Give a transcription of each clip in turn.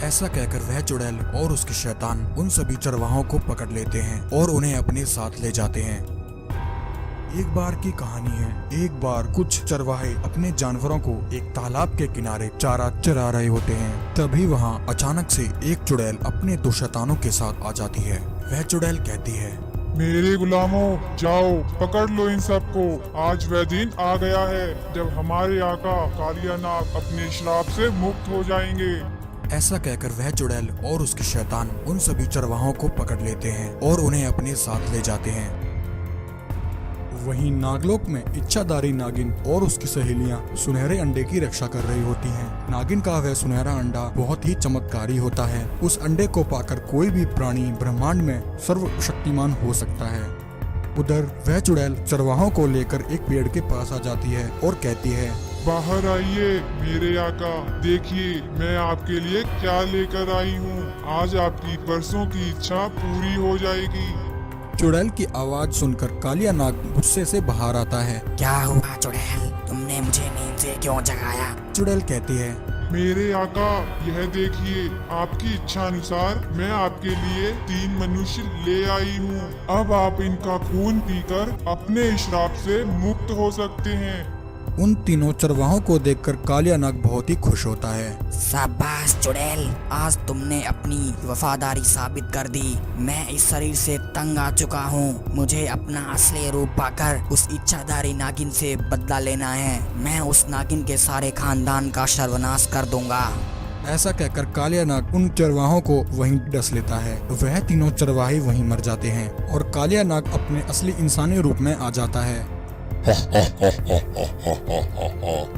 ऐसा कहकर वह चुड़ैल और उसके शैतान उन सभी चरवाहों को पकड़ लेते हैं और उन्हें अपने साथ ले जाते हैं। एक बार की कहानी है। एक बार कुछ चरवाहे अपने जानवरों को एक तालाब के किनारे चारा चरा रहे होते हैं। तभी वहाँ अचानक से एक चुड़ैल अपने दो शैतानों के साथ आ जाती है। वह चुड़ैल कहती है, मेरे गुलामों, जाओ पकड़ लो इन सबको। आज वह दिन आ गया है जब हमारे आका कालिया नाग अपने श्राप से मुक्त हो जाएंगे। ऐसा कहकर वह चुड़ैल और उसके शैतान उन सभी चरवाहों को पकड़ लेते हैं और उन्हें अपने साथ ले जाते हैं। वहीं नागलोक में इच्छाधारी नागिन और उसकी सहेलियां सुनहरे अंडे की रक्षा कर रही होती हैं। नागिन का वह सुनहरा अंडा बहुत ही चमत्कारी होता है। उस अंडे को पाकर कोई भी प्राणी ब्रह्मांड में सर्वशक्तिमान हो सकता है। उधर वह चुड़ैल चरवाहों को लेकर एक पेड़ के पास आ जाती है और कहती है, बाहर आइए मेरे आका, देखिए मैं आपके लिए क्या लेकर आई हूँ। आज आपकी बरसों की इच्छा पूरी हो जाएगी। चुड़ैल की आवाज सुनकर कालिया नाग गुस्से से बाहर आता है। क्या हुआ चुड़ैल, तुमने मुझे नींद से क्यों जगाया? चुड़ैल कहती है, मेरे आका, यह देखिए आपकी इच्छा अनुसार मैं आपके लिए 3 मनुष्य ले आई हूँ। अब आप इनका खून पीकर अपने श्राप से मुक्त हो सकते हैं। उन तीनों चरवाहों को देखकर कालिया नाग बहुत ही खुश होता है। शाबाश चुड़ैल, आज तुमने अपनी वफादारी साबित कर दी। मैं इस शरीर से तंग आ चुका हूँ। मुझे अपना असली रूप पाकर उस इच्छाधारी नागिन से बदला लेना है। मैं उस नागिन के सारे खानदान का सर्वनाश कर दूंगा। ऐसा कहकर कालिया नाग उन चरवाहों को वहीं डस लेता है। वह तीनों चरवाहे वहीं मर जाते हैं और कालिया नाग अपने असली इंसानी रूप में आ जाता है।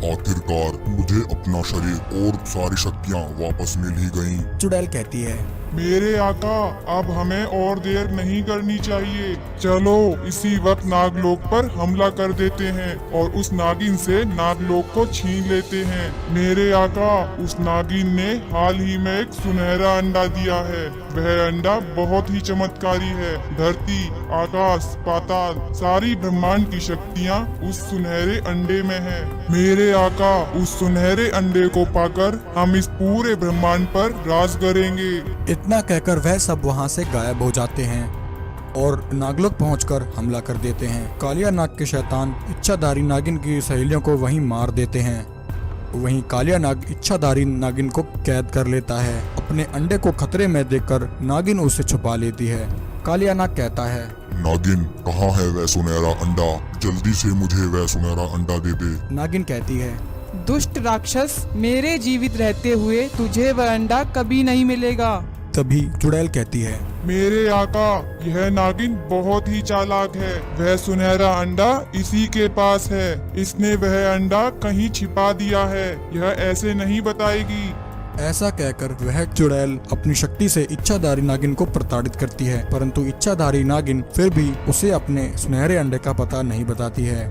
आखिरकार मुझे अपना शरीर और सारी शक्तियाँ वापस मिल ही गयी। चुड़ैल कहती है, मेरे आका, अब हमें और देर नहीं करनी चाहिए। चलो इसी वक्त नागलोक पर हमला कर देते हैं और उस नागिन से नागलोक को छीन लेते हैं। मेरे आका, उस नागिन ने हाल ही में एक सुनहरा अंडा दिया है। वह अंडा बहुत ही चमत्कारी है। धरती, आकाश, पाताल, सारी ब्रह्मांड की शक्तियाँ उस सुनहरे अंडे में है। मेरे आका, उस सुनहरे अंडे को पाकर हम इस पूरे ब्रह्मांड पर राज करेंगे। इतना कहकर वह सब वहां से गायब हो जाते हैं और नागलोक पहुंचकर हमला कर देते हैं। कालिया नाग के शैतान इच्छाधारी नागिन की सहेलियों को वहीं मार देते हैं। वहीं कालिया नाग इच्छाधारी नागिन को कैद कर लेता है। अपने अंडे को खतरे में देखकर नागिन उसे छुपा लेती है। कालिया नाग कहता है, नागिन, कहाँ है वह सुनहरा अंडा? जल्दी से मुझे वह सुनहरा अंडा दे दे। नागिन कहती है, दुष्ट राक्षस, मेरे जीवित रहते हुए तुझे वह अंडा कभी नहीं मिलेगा। तभी चुड़ैल कहती है, मेरे आका, यह नागिन बहुत ही चालाक है। वह सुनहरा अंडा इसी के पास है। इसने वह अंडा कहीं छिपा दिया है। यह ऐसे नहीं बताएगी। ऐसा कहकर वह चुड़ैल अपनी शक्ति से इच्छाधारी नागिन को प्रताड़ित करती है, परंतु इच्छाधारी नागिन फिर भी उसे अपने सुनहरे अंडे का पता नहीं बताती है।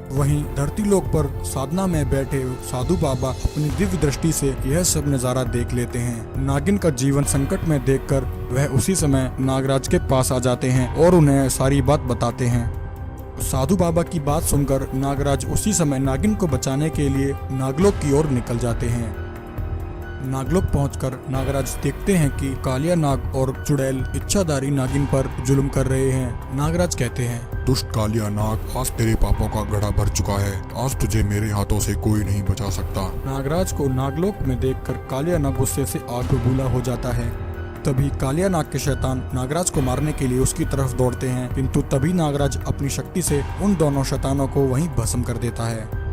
वहीं धरती लोक पर साधना में बैठे साधु बाबा अपनी दिव्य दृष्टि से यह सब नजारा देख लेते हैं। नागिन का जीवन संकट में देखकर वह उसी समय नागराज के पास आ जाते हैं और उन्हें सारी बात बताते हैं। साधु बाबा की बात सुनकर नागराज उसी समय नागिन को बचाने के लिए नागलोक की ओर निकल जाते हैं। नागलोक पहुंचकर नागराज देखते हैं कि कालिया नाग और चुड़ैल इच्छाधारी नागिन पर जुल्म कर रहे हैं। नागराज कहते हैं, दुष्ट कालिया नाग, आज तेरे पापों का घड़ा भर चुका है। आज तुझे मेरे हाथों से कोई नहीं बचा सकता। नागराज को नागलोक में देखकर कालिया नाग गुस्से से आग बबूला हो जाता है। तभी कालिया नाग के शैतान नागराज को मारने के लिए उसकी तरफ दौड़ते हैं, किंतु तभी नागराज अपनी शक्ति से उन दोनों शैतानों को वहीं भस्म कर देता है।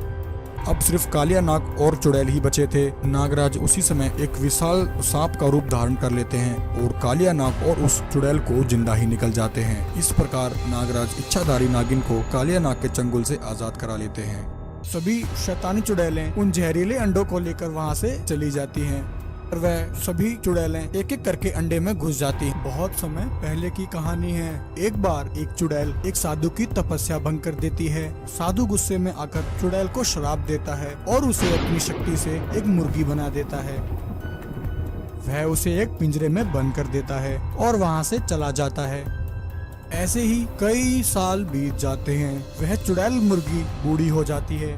अब सिर्फ कालिया नाग और चुड़ैल ही बचे थे। नागराज उसी समय एक विशाल सांप का रूप धारण कर लेते हैं और कालिया नाग और उस चुड़ैल को जिंदा ही निकल जाते हैं। इस प्रकार नागराज इच्छाधारी नागिन को कालिया नाग के चंगुल से आजाद करा लेते हैं। सभी शैतानी चुड़ैलें उन जहरीले अंडों को लेकर वहां से चली जाती हैं और वह सभी चुड़ैलें एक एक करके अंडे में घुस जाती हैं। बहुत समय पहले की कहानी है। एक बार एक चुड़ैल एक साधु की तपस्या भंग कर देती है। साधु गुस्से में आकर चुड़ैल को श्राप देता है और उसे अपनी शक्ति से एक मुर्गी बना देता है। वह उसे एक पिंजरे में बंद कर देता है और वहाँ से चला जाता है। ऐसे ही कई साल बीत जाते हैं। वह चुड़ैल मुर्गी बूढ़ी हो जाती है।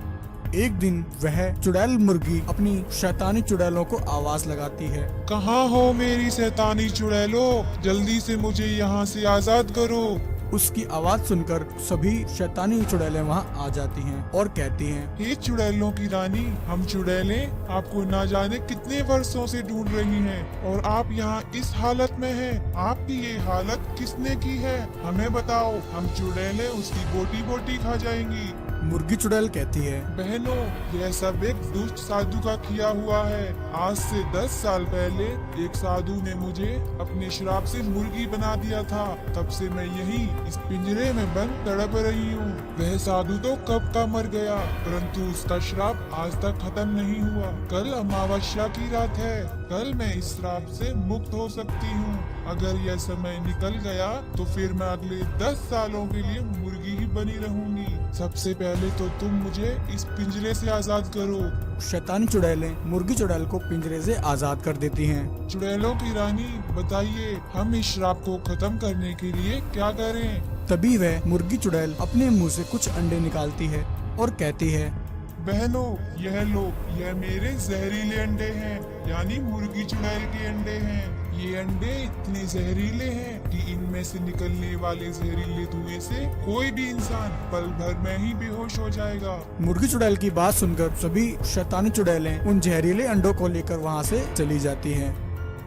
एक दिन वह चुड़ैल मुर्गी अपनी शैतानी चुड़ैलों को आवाज लगाती है। कहाँ हो मेरी शैतानी चुड़ैलो, जल्दी से मुझे यहाँ से आजाद करो। उसकी आवाज सुनकर सभी शैतानी चुड़ैलें वहाँ आ जाती हैं और कहती हैं, हे चुड़ैलों की रानी, हम चुड़ैलें आपको ना जाने कितने वर्षों से ढूंढ रही हैं और आप यहाँ इस हालत में हैं। आपकी ये हालत किसने की है, हमें बताओ, हम चुड़ैलें उसकी बोटी बोटी खा जाएंगी। मुर्गी चुड़ैल कहती है, बहनों, यह सब एक दुष्ट साधु का किया हुआ है। आज से 10 साल पहले एक साधु ने मुझे अपने श्राप से मुर्गी बना दिया था। तब से मैं यही इस पिंजरे में बंद तड़प रही हूँ। वह साधु तो कब का मर गया, परंतु उसका श्राप आज तक खत्म नहीं हुआ। कल अमावस्या की रात है, कल मैं इस श्राप से मुक्त हो सकती हूँ। अगर यह समय निकल गया तो फिर मैं अगले 10 सालों के लिए मुर्गी ही बनी रहूंगी। सबसे पहले तो तुम मुझे इस पिंजरे से आजाद करो। शैतानी चुड़ैलें मुर्गी चुड़ैल को पिंजरे से आजाद कर देती हैं। चुड़ैलों की रानी, बताइए हम इस श्राप को खत्म करने के लिए क्या करें। तभी वह मुर्गी चुड़ैल अपने मुंह से कुछ अंडे निकालती है और कहती है, बहनों, यह लो, यह मेरे जहरीले अंडे हैं, यानी मुर्गी चुड़ैल के अंडे हैं। ये अंडे इतने जहरीले हैं कि इनमें से निकलने वाले जहरीले धुएं से कोई भी इंसान पल भर में ही बेहोश हो जाएगा। मुर्गी चुड़ैल की बात सुनकर सभी शैतानी चुड़ैलें उन जहरीले अंडों को लेकर वहाँ से चली जाती हैं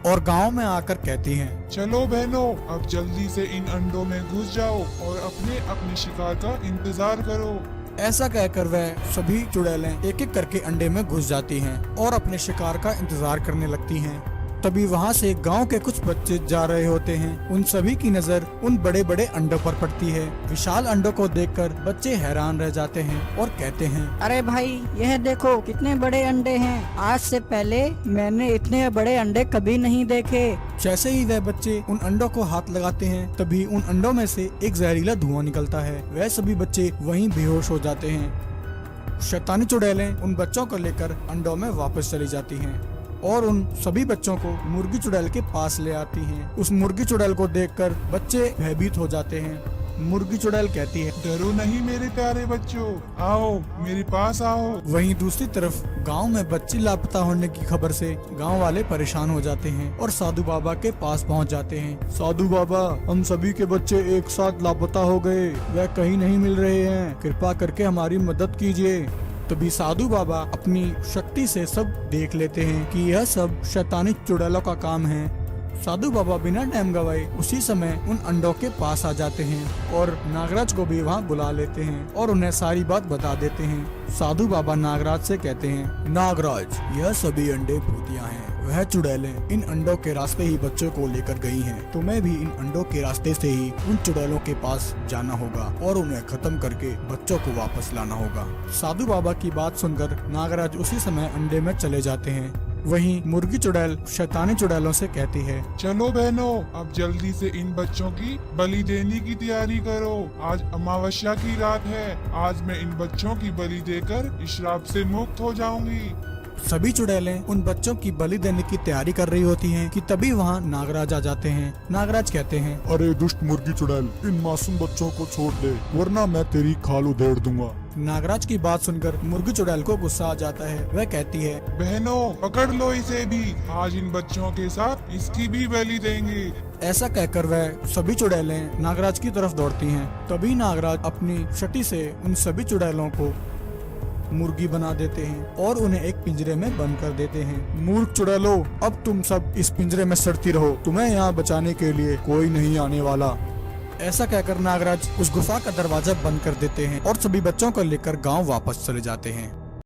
और गांव में आकर कहती हैं, चलो बहनों, अब जल्दी से इन अंडों में घुस जाओ और अपने अपने शिकार का इंतजार करो। ऐसा कहकर वह सभी चुड़ैलें एक एक करके अंडे में घुस जाती हैं और अपने शिकार का इंतजार करने लगती हैं। तभी वहाँ से गांव के कुछ बच्चे जा रहे होते हैं। उन सभी की नजर उन बड़े बड़े अंडों पर पड़ती है। विशाल अंडों को देखकर बच्चे हैरान रह जाते हैं और कहते हैं, अरे भाई, यह देखो कितने बड़े अंडे हैं। आज से पहले मैंने इतने बड़े अंडे कभी नहीं देखे। जैसे ही वह बच्चे उन अंडों को हाथ लगाते हैं, तभी उन अंडों में से एक जहरीला धुआं निकलता है। वह सभी बच्चे वहीं बेहोश हो जाते हैं। शैतानी चुड़ैलें उन बच्चों को लेकर अंडों में वापस चली जाती हैं और उन सभी बच्चों को मुर्गी चुड़ैल के पास ले आती हैं। उस मुर्गी चुड़ैल को देखकर बच्चे भयभीत हो जाते हैं। मुर्गी चुड़ैल कहती है, डरो नहीं मेरे प्यारे बच्चों, आओ मेरे पास आओ। वहीं दूसरी तरफ गांव में बच्चे लापता होने की खबर से गांव वाले परेशान हो जाते हैं और साधु बाबा के पास पहुंच जाते हैं। साधु बाबा, हम सभी के बच्चे एक साथ लापता हो गए, वह कहीं नहीं मिल रहे हैं, कृपा करके हमारी मदद कीजिए। तभी साधु बाबा अपनी शक्ति से सब देख लेते हैं कि यह सब शैतानी चुड़ैलों का काम है। साधु बाबा बिना टाइम गवाए उसी समय उन अंडों के पास आ जाते हैं और नागराज को भी वहाँ बुला लेते हैं और उन्हें सारी बात बता देते हैं। साधु बाबा नागराज से कहते हैं, नागराज, यह सभी अंडे भूतिया हैं। वह चुड़ैलें इन अंडों के रास्ते ही बच्चों को लेकर गई हैं। तुम्हें भी इन अंडों के रास्ते से ही उन चुड़ैलों के पास जाना होगा और उन्हें खत्म करके बच्चों को वापस लाना होगा। साधु बाबा की बात सुनकर नागराज उसी समय अंडे में चले जाते हैं। वहीं मुर्गी चुड़ैल शैतानी चुड़ैलों से कहती है, चलो बहनों, अब जल्दी से इन बच्चों की बलि देने की तैयारी करो। आज अमावस्या की रात है, आज मैं इन बच्चों की बलि देकर इस श्राप से मुक्त हो जाऊंगी। सभी चुड़ैलें उन बच्चों की बलि देने की तैयारी कर रही होती हैं कि तभी वहाँ नागराज आ जाते हैं। नागराज कहते हैं, अरे दुष्ट मुर्गी चुड़ैल, इन मासूम बच्चों को छोड़ दे, वरना मैं तेरी खाल उधेड़ दूंगा। नागराज की बात सुनकर मुर्गी चुड़ैल को गुस्सा आ जाता है। वह कहती है, बहनों, पकड़ लो इसे भी, आज इन बच्चों के साथ इसकी भी बलि देंगे। ऐसा कहकर वह सभी चुड़ैलें नागराज की तरफ दौड़ती हैं। तभी नागराज अपनी शक्ति से उन सभी चुड़ैलों को मुर्गी बना देते हैं और उन्हें एक पिंजरे में बंद कर देते हैं। मूर्ख चुड़ैलो, अब तुम सब इस पिंजरे में सड़ती रहो, तुम्हें यहाँ बचाने के लिए कोई नहीं आने वाला। ऐसा कहकर नागराज उस गुफा का दरवाजा बंद कर देते हैं और सभी बच्चों को लेकर गांव वापस चले जाते हैं।